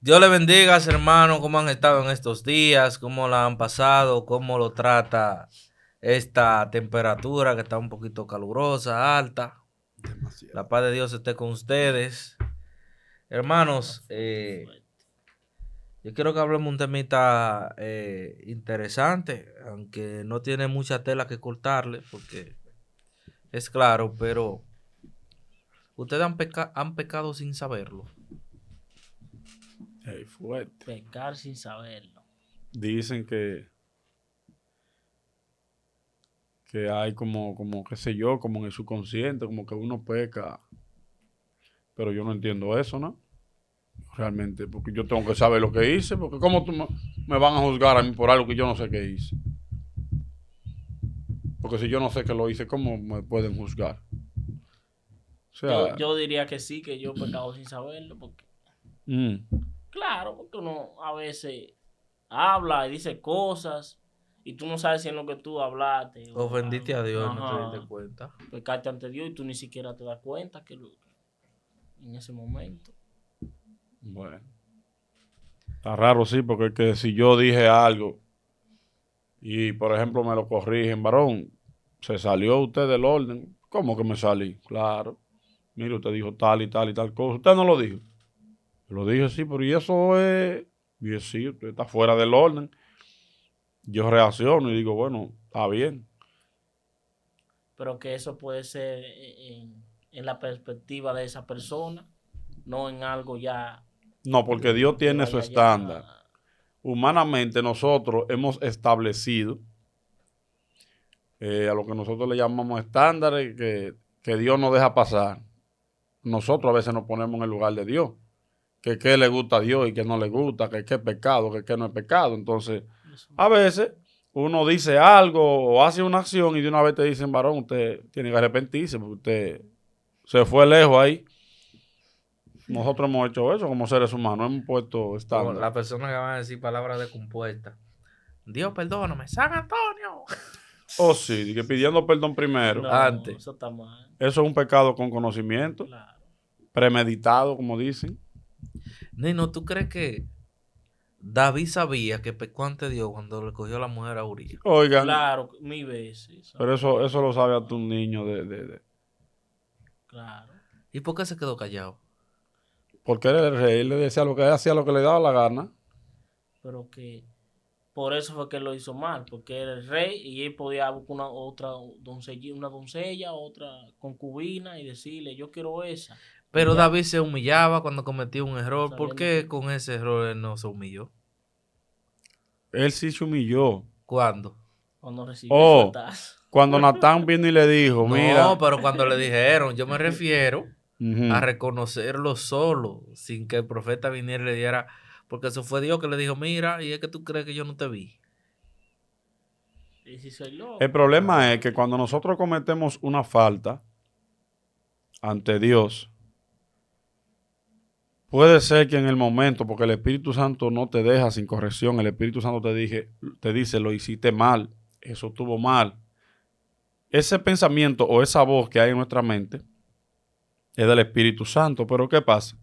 Dios le bendiga, hermano. ¿Cómo han estado en estos días? ¿Cómo la han pasado? ¿Cómo lo trata esta temperatura que está un poquito calurosa, alta? Demasiado. La paz de Dios esté con ustedes. Hermanos, yo quiero que hablemos un temita interesante, aunque no tiene mucha tela que cortarle, porque es claro, pero ustedes han pecado sin saberlo. Hey, fuerte. Pecar sin saberlo. Dicen que hay como, qué sé yo, como en el subconsciente, como que uno peca. Pero yo no entiendo eso, ¿no? Realmente, porque yo tengo que saber lo que hice, porque ¿cómo me van a juzgar a mí por algo que yo no sé qué hice? Porque si yo no sé que lo hice, ¿cómo me pueden juzgar? O sea, Yo diría que sí, que yo he pecado sin saberlo, porque mm, claro, porque uno a veces habla y dice cosas y tú no sabes si en lo que tú hablaste Ofendiste a Dios y no te diste ajá, cuenta. pecaste ante Dios y tú ni siquiera te das cuenta que en ese momento. bueno, está raro, sí, porque es que si yo dije algo y, por ejemplo, me lo corrigen, varón, se salió usted del orden. ¿Cómo que me salí? Claro. Mire, usted dijo tal y tal y tal cosa. Usted no lo dijo. Yo lo dije, sí, pero y eso es. Y es sí, usted está fuera del orden. Yo reacciono y digo, bueno, está bien. Pero que eso puede ser en la perspectiva de esa persona, no en algo ya No, porque Dios que tiene su vaya ya. estándar. Humanamente nosotros hemos establecido a lo que nosotros le llamamos estándares que Dios no deja pasar. Nosotros a veces nos ponemos en el lugar de Dios. Que qué le gusta a Dios y qué no le gusta, que qué es pecado, que qué no es pecado. Entonces, a veces uno dice algo o hace una acción y de una vez te dicen, varón, usted tiene que arrepentirse porque usted se fue lejos ahí. Nosotros hemos hecho eso como seres humanos, hemos puesto Como estándar. las personas que van a decir palabras descompuestas. Dios, perdóname, San Antonio. Oh, sí, que pidiendo perdón primero. No, Antes. eso está mal. Eso es un pecado con conocimiento, Claro. premeditado, como dicen. Nino, ¿tú crees que David sabía que pecó ante Dios cuando le cogió a la mujer a Uría? Oigan, Claro, 1000 veces. pero eso lo sabe hasta un niño Claro. ¿Y por qué se quedó callado? porque era el rey, él le decía lo que él hacía, lo que le daba la gana. Pero que por eso fue que él lo hizo mal, porque era el rey y él podía buscar una doncella, otra concubina y decirle, yo quiero esa. Pero Y ya, David se humillaba cuando cometía un error. ¿Por sabiendo qué que con ese error él no se humilló? Él sí se humilló. ¿Cuándo? cuando recibió el Oh, fuetazo. cuando Natán vino y le dijo, No, mira, pero cuando le dijeron, yo me refiero a ujú, reconocerlo solo, sin que el profeta viniera y le diera, porque eso fue Dios que le dijo, mira, y es que tú crees que yo no te vi. Y si soy el loco. problema es que cuando nosotros cometemos una falta ante Dios, puede ser que en el momento, porque el Espíritu Santo no te deja sin corrección, el Espíritu Santo te dice, lo hiciste mal, eso estuvo mal. Ese pensamiento o esa voz que hay en nuestra mente es del Espíritu Santo, pero ¿qué pasa?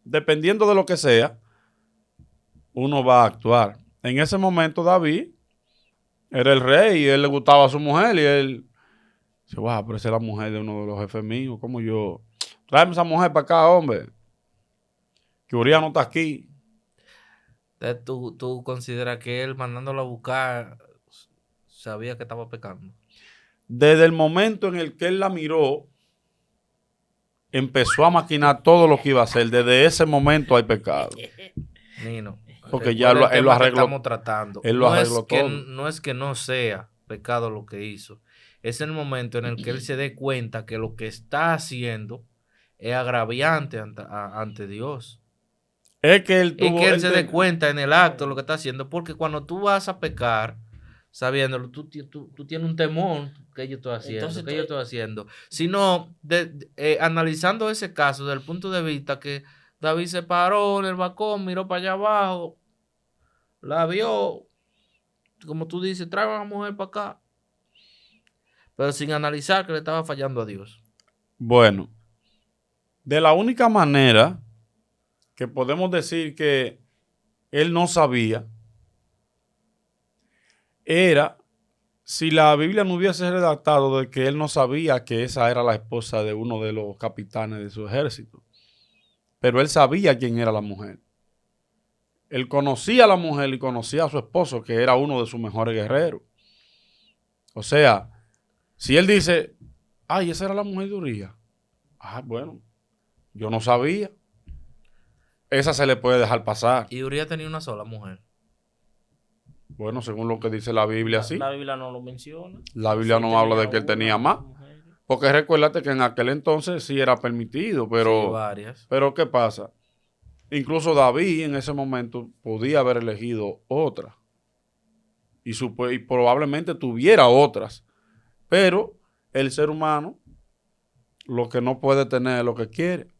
Dependiendo de lo que sea, uno va a actuar. En ese momento David era el rey y él le gustaba a su mujer y él dice, wow, pero esa es la mujer de uno de los jefes míos, ¿cómo yo? Tráeme esa mujer para acá, hombre, que Uriah no está aquí. Entonces, tú consideras que él mandándolo a buscar sabía que estaba pecando. Desde el momento en el que él la miró, empezó a maquinar todo lo que iba a hacer. Desde ese momento hay pecado. Nino, Porque ya recuerda el él lo tema que arregló, estamos tratando. él lo arregló todo. No es que no sea pecado lo que hizo. Es el momento en el que él se dé cuenta que lo que está haciendo es agraviante ante Dios. Es que él Es que tuvo, él se dé cuenta en el acto lo que está haciendo, porque cuando tú vas a pecar, sabiéndolo, tú tienes un temor que yo estoy haciendo, Entonces, que yo estoy haciendo. Sino, analizando ese caso desde el punto de vista que David se paró en el balcón, miró para allá abajo, la vio, como tú dices, trae a la mujer para acá, pero sin analizar que le estaba fallando a Dios. bueno, de la única manera que podemos decir que él no sabía era si la Biblia no hubiese redactado de que él no sabía que esa era la esposa de uno de los capitanes de su ejército. Pero él sabía quién era la mujer. Él conocía a la mujer y conocía a su esposo, que era uno de sus mejores guerreros. O sea, si él dice, ay, esa era la mujer de Uría. Ah, bueno, yo no sabía. Esa se le puede dejar pasar. Y Uría tenía una sola mujer. Bueno, según lo que dice la Biblia, sí. La Biblia no lo menciona. La Biblia Sí, no habla de tenía que él tenía una más. mujer. Porque recuérdate que en aquel entonces sí era permitido, Sí, pero, varias. pero ¿qué pasa? Incluso David en ese momento podía haber elegido otra. Y probablemente tuviera otras. Pero el ser humano lo que no puede tener es lo que quiere.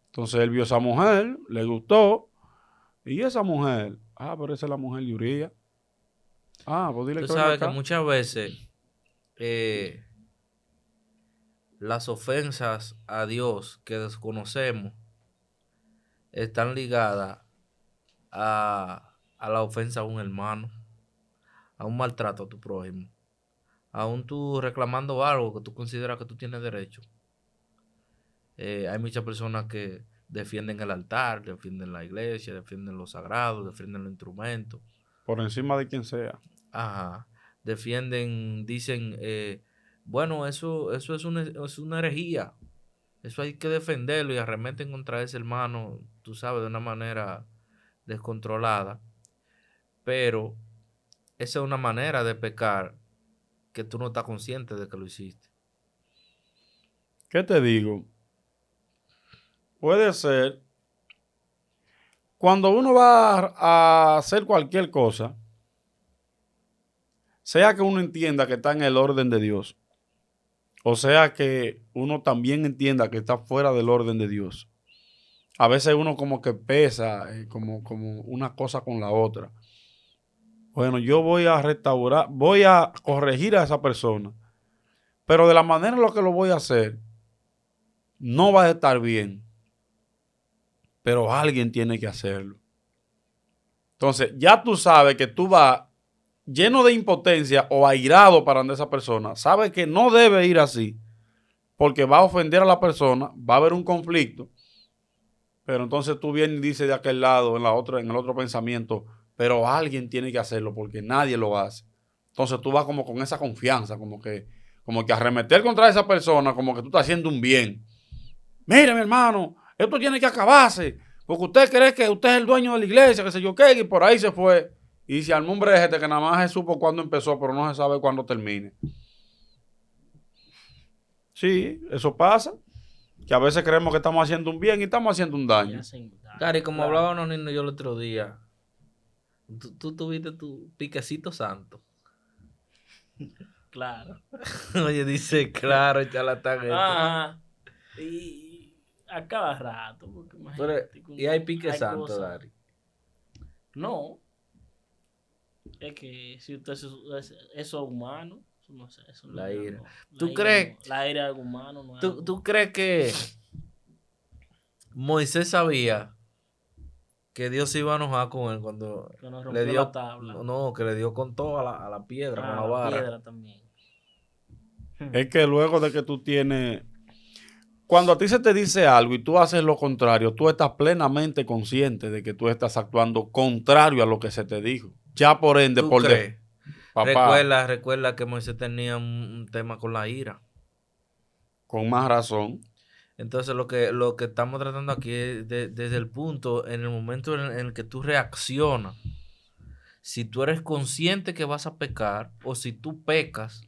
Entonces él vio a esa mujer, le gustó. Y esa mujer, pero esa es la mujer de Uría. Pues dile Tú que venga sabes que acá. muchas veces las ofensas a Dios que desconocemos están ligadas a la ofensa a un hermano, a un maltrato a tu prójimo, aún tú reclamando algo que tú consideras que tú tienes derecho. Hay muchas personas que defienden el altar, defienden la iglesia, defienden los sagrados, defienden los instrumentos. Por encima de quien sea. Ajá. Defienden, dicen, bueno, eso es una herejía. Eso hay que defenderlo y arremeten contra ese hermano, tú sabes, de una manera descontrolada. Pero esa es una manera de pecar que tú no estás consciente de que lo hiciste. ¿Qué te digo? Puede ser, cuando uno va a hacer cualquier cosa, sea que uno entienda que está en el orden de Dios, o sea que uno también entienda que está fuera del orden de Dios. A veces uno como que pesa como una cosa con la otra. Bueno, yo voy a restaurar, voy a corregir a esa persona, pero de la manera en la que lo voy a hacer, no va a estar bien. Pero alguien tiene que hacerlo. Entonces, ya tú sabes que tú vas lleno de impotencia o airado para esa persona. Sabes que no debe ir así, porque va a ofender a la persona, va a haber un conflicto. Pero entonces tú vienes y dices de aquel lado, en el otro pensamiento, pero alguien tiene que hacerlo porque nadie lo hace. Entonces tú vas como con esa confianza, como que arremeter contra esa persona, como que tú estás haciendo un bien. Mire, mi hermano, esto tiene que acabarse, porque usted cree que usted es el dueño de la iglesia, que sé yo qué, y por ahí se fue. Y se armó un brejete que nada más se supo cuándo empezó, pero no se sabe cuándo termine. Sí, eso pasa. Que a veces creemos que estamos haciendo un bien y estamos haciendo un daño. Cari, como hablábamos niños yo el otro día, tú tuviste tu piquecito santo. Claro. Oye, dice, claro, charlatán. Ajá. Y a cada rato. Porque Y hay pique santo, cosas. Dari. No. Es que si usted eso es humano. No sé, eso no La es ira. algo- ¿Tú ira crees? no- la ira es algo humano. No es algo- ¿Tú crees que Moisés sabía que Dios se iba a enojar con él cuando que nos le rompió dio, la tabla. no, que le dio con todo a la piedra, con la vara? piedra también. Es que luego de que tú tienes... Cuando a ti se te dice algo y tú haces lo contrario, tú estás plenamente consciente de que tú estás actuando contrario a lo que se te dijo. Ya por ende, ¿Tú por crees? papá, Recuerda que Moisés tenía un tema con la ira. con más razón. Entonces lo que estamos tratando aquí es desde el punto, en el momento en el que tú reaccionas, si tú eres consciente que vas a pecar o si tú pecas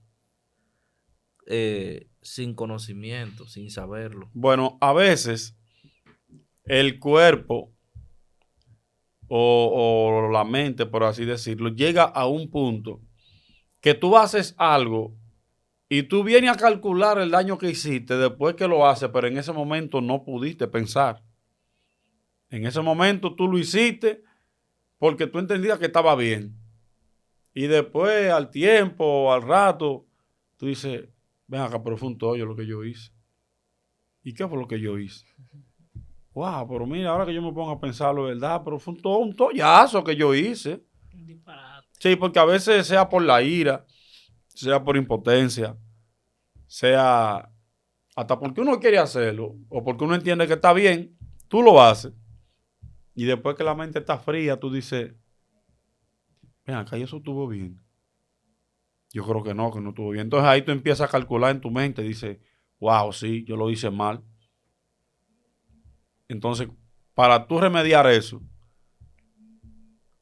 sin conocimiento, sin saberlo. Bueno, a veces el cuerpo o la mente, por así decirlo, llega a un punto que tú haces algo y tú vienes a calcular el daño que hiciste después que lo haces, pero en ese momento no pudiste pensar. En ese momento tú lo hiciste porque tú entendías que estaba bien. Y después, al tiempo, al rato, tú dices, ven acá, pero fue un tollo lo que yo hice. ¿Y qué fue lo que yo hice? wow, pero mira, ahora que yo me pongo a pensarlo, ¿verdad? Pero fue un tollazo que yo hice. Un disparate. Sí, porque a veces sea por la ira, sea por impotencia, sea hasta porque uno quiere hacerlo o porque uno entiende que está bien, tú lo haces. Y después que la mente está fría, tú dices, ven acá, ¿y eso estuvo bien? Yo creo que no estuvo bien. Entonces ahí tú empiezas a calcular en tu mente, dices, wow, sí, yo lo hice mal. Entonces, para tú remediar eso,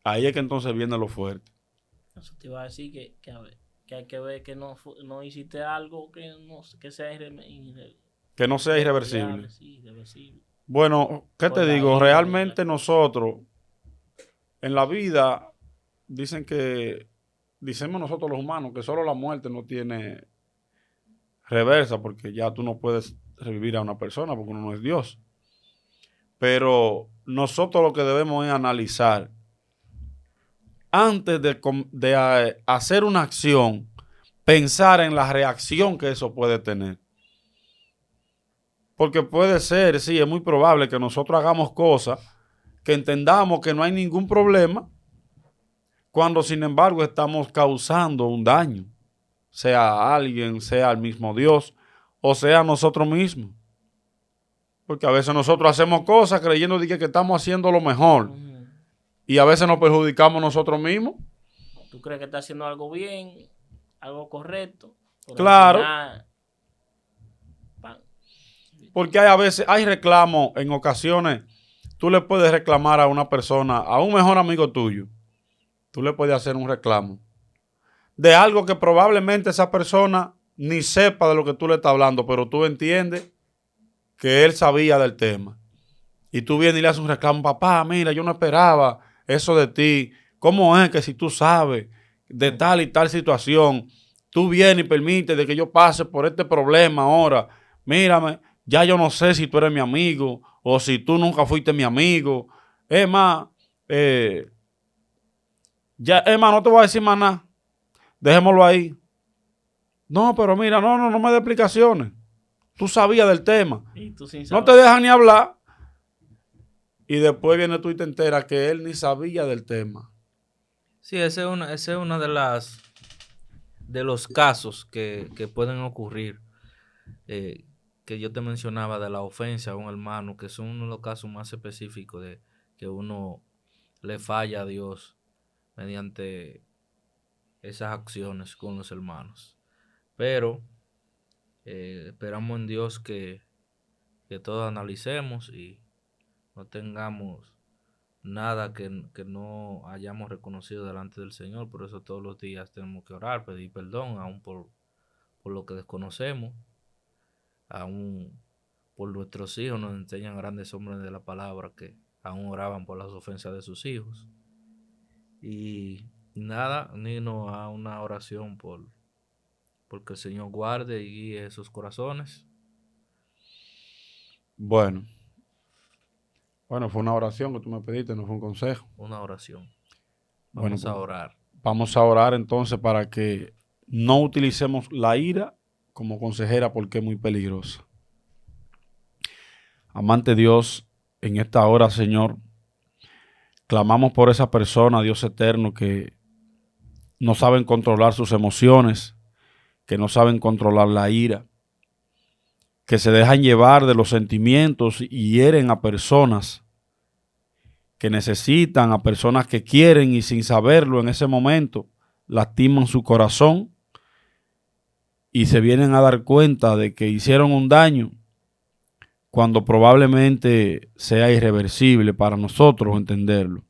ahí es que entonces viene lo fuerte. Eso te iba a decir que, a ver, que hay que ver que no hiciste algo que sea Que no sea irreversible. sí, irreversible. Bueno, ¿qué Por te la digo? ira, Realmente nosotros, en la vida, decimos nosotros los humanos, que solo la muerte no tiene reversa, porque ya tú no puedes revivir a una persona, porque uno no es Dios. Pero nosotros lo que debemos es analizar, antes de hacer una acción, pensar en la reacción que eso puede tener. Porque puede ser, sí, es muy probable que nosotros hagamos cosas que entendamos que no hay ningún problema, cuando sin embargo estamos causando un daño, sea a alguien, sea al mismo Dios, o sea a nosotros mismos. Porque a veces nosotros hacemos cosas creyendo que estamos haciendo lo mejor, y a veces nos perjudicamos nosotros mismos. Tú crees que estás haciendo algo bien, algo correcto. Claro. Final, porque a veces hay reclamos, en ocasiones, tú le puedes reclamar a una persona, a un mejor amigo tuyo, tú le puedes hacer un reclamo de algo que probablemente esa persona ni sepa de lo que tú le estás hablando, pero tú entiendes que él sabía del tema. Y tú vienes y le haces un reclamo, papá, mira, yo no esperaba eso de ti. ¿Cómo es que si tú sabes de tal y tal situación, tú vienes y permites de que yo pase por este problema ahora? Mírame, ya yo no sé si tú eres mi amigo o si tú nunca fuiste mi amigo. Es más, no te voy a decir más nada. Dejémoslo ahí. No, pero mira, no me dé explicaciones. Tú sabías del tema. Y tú sin No saber. te dejan ni hablar. Y después viene tú y te enteras que él ni sabía del tema. Sí, ese es una de los casos que pueden ocurrir, que yo te mencionaba de la ofensa a un hermano, que son uno de los casos más específicos de que uno le falla a Dios mediante esas acciones con los hermanos. Pero esperamos en Dios que todos analicemos y no tengamos nada que no hayamos reconocido delante del Señor. Por eso todos los días tenemos que orar, pedir perdón, aún por lo que desconocemos, aún por nuestros hijos. Nos enseñan grandes hombres de la palabra que aún oraban por las ofensas de sus hijos. Y nada, Nino, a una oración porque el Señor guarde y guíe esos corazones. Bueno, fue una oración que tú me pediste, no fue un consejo. Una oración. Bueno, Vamos a orar. Vamos a orar entonces para que no utilicemos la ira como consejera, porque es muy peligrosa. Amante Dios, en esta hora, Señor, clamamos por esa persona, Dios eterno, que no saben controlar sus emociones, que no saben controlar la ira, que se dejan llevar de los sentimientos y hieren a personas que necesitan, a personas que quieren y sin saberlo en ese momento lastiman su corazón y se vienen a dar cuenta de que hicieron un daño cuando probablemente sea irreversible para nosotros entenderlo.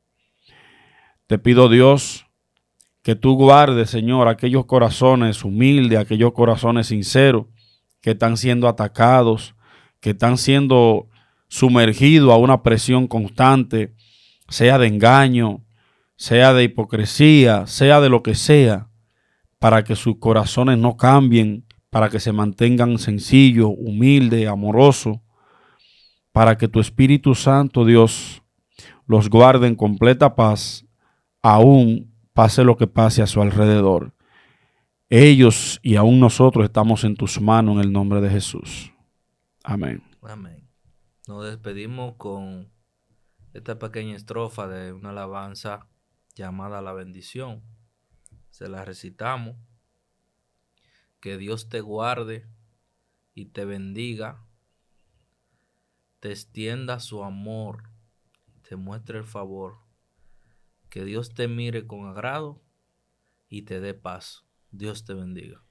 Te pido, Dios, que tú guardes, Señor, aquellos corazones humildes, aquellos corazones sinceros que están siendo atacados, que están siendo sumergidos a una presión constante, sea de engaño, sea de hipocresía, sea de lo que sea, para que sus corazones no cambien, para que se mantengan sencillos, humildes, amorosos, para que tu Espíritu Santo, Dios, los guarde en completa paz, aún pase lo que pase a su alrededor. Ellos y aún nosotros estamos en tus manos en el nombre de Jesús. Amén. Amén. Nos despedimos con esta pequeña estrofa de una alabanza llamada La Bendición. Se la recitamos. Que Dios te guarde y te bendiga, te extienda su amor, te muestre el favor. Que Dios te mire con agrado y te dé paz. Dios te bendiga.